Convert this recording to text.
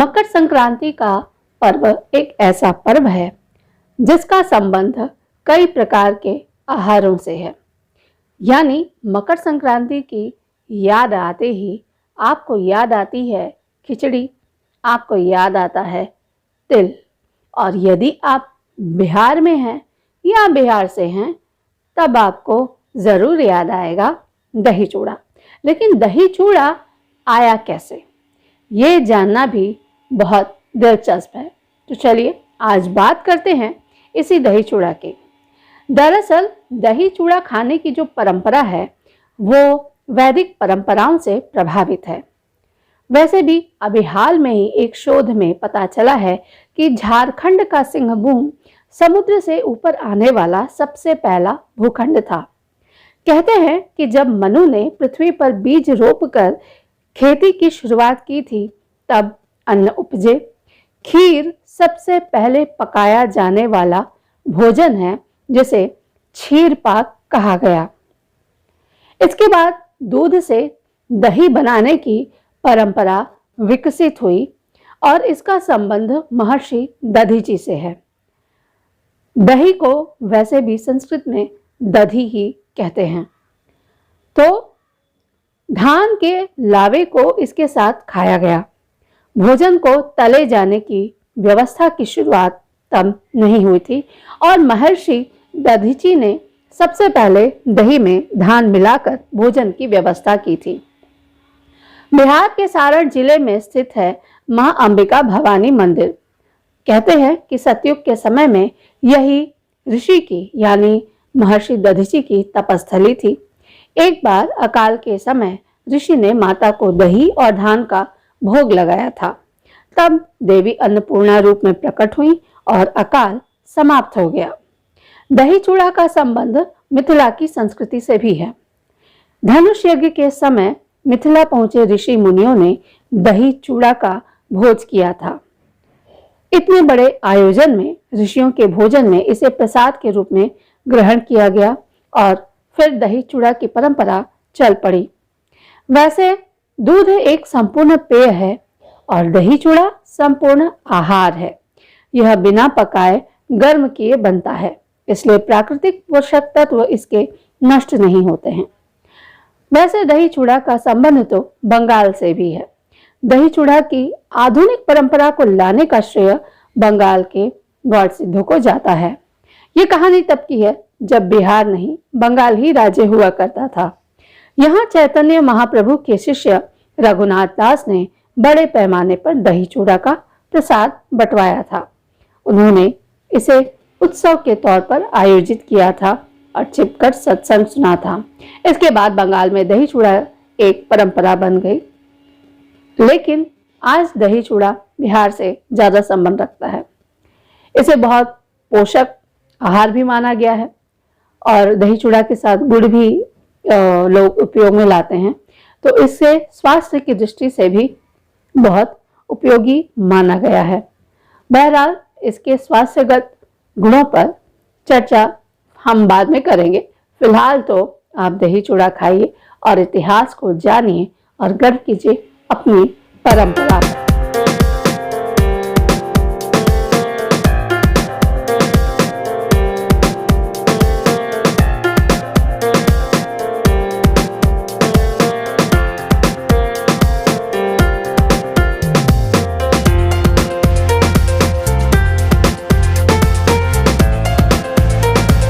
मकर संक्रांति का पर्व एक ऐसा पर्व है जिसका संबंध कई प्रकार के आहारों से है। यानी मकर संक्रांति की याद आते ही आपको याद आती है खिचड़ी, आपको याद आता है तिल, और यदि आप बिहार में हैं या बिहार से हैं तब आपको ज़रूर याद आएगा दही चूड़ा। लेकिन दही चूड़ा आया कैसे, ये जानना भी बहुत दिलचस्प है। तो चलिए आज बात करते हैं इसी दही चूड़ा की। दरअसल दही चूड़ा खाने की जो परंपरा है वो वैदिक परंपराओं से प्रभावित है। वैसे भी अभी हाल में ही एक शोध में पता चला है कि झारखंड का सिंहभूम समुद्र से ऊपर आने वाला सबसे पहला भूखंड था। कहते हैं कि जब मनु ने पृथ्वी पर बीज रोपकर खेती की शुरुआत की थी तब अन्न उपजे। खीर सबसे पहले पकाया जाने वाला भोजन है जिसे क्षीर पाक कहा गया। इसके बाद दूध से दही बनाने की परंपरा विकसित हुई और इसका संबंध महर्षि दधीची से है। दही को वैसे भी संस्कृत में दधी ही कहते हैं। तो धान के लावे को इसके साथ खाया गया। भोजन को तले जाने की व्यवस्था की शुरुआत तब नहीं हुई थी और महर्षि दधीची ने सबसे पहले दही में धान मिलाकर भोजन की व्यवस्था की थी। बिहार के सारण जिले में स्थित है मां अंबिका भवानी मंदिर। कहते हैं कि सतयुग के समय में यही ऋषि की यानी महर्षि दधीची की तपस्थली थी। एक बार अकाल के समय ऋषि ने माता को दही और धान का भोग लगाया था। तब देवी अन्नपूर्णा रूप में प्रकट हुई और अकाल समाप्त हो गया। दही चूड़ा का संबंध मिथिला की संस्कृति से भी है। धनुष यज्ञ के समय मिथिला पहुंचे ऋषि मुनियों ने दही चूड़ा का भोज किया था। इतने बड़े आयोजन में ऋषियों के भोजन में इसे प्रसाद के रूप में ग्रहण किया गया और फिर दही चूड़ा की परंपरा चल पड़ी। वैसे दूध एक संपूर्ण पेय है और दही चूड़ा संपूर्ण आहार है। यह बिना पकाए गर्म किए बनता है, इसलिए प्राकृतिक पोषक तत्व इसके नष्ट नहीं होते हैं। वैसे दही चूड़ा का संबंध तो बंगाल से भी है। दही चूड़ा की आधुनिक परंपरा को लाने का श्रेय बंगाल के गौड़ सिद्धों को जाता है। ये कहानी तब की है जब बिहार नहीं बंगाल ही राज्य हुआ करता था। यहाँ चैतन्य महाप्रभु के शिष्य रघुनाथ दास ने बड़े पैमाने पर दही चूड़ा का प्रसाद बंटवाया था। उन्होंने इसे उत्सव के तौर पर आयोजित किया था और छिपकर सत्संग सुना था। इसके बाद बंगाल में दही चूड़ा एक परंपरा बन गई। लेकिन आज दही चूड़ा बिहार से ज्यादा संबंध रखता है। इसे बहुत पोषक आहार भी माना गया है और दही चूड़ा के साथ गुड़ भी लोग उपयोग में लाते हैं, तो इससे स्वास्थ्य की दृष्टि से भी बहुत उपयोगी माना गया है। बहरहाल इसके स्वास्थ्यगत गुणों पर चर्चा हम बाद में करेंगे। फिलहाल तो आप दही चूड़ा खाइए और इतिहास को जानिए और गर्व कीजिए अपनी परंपरा में।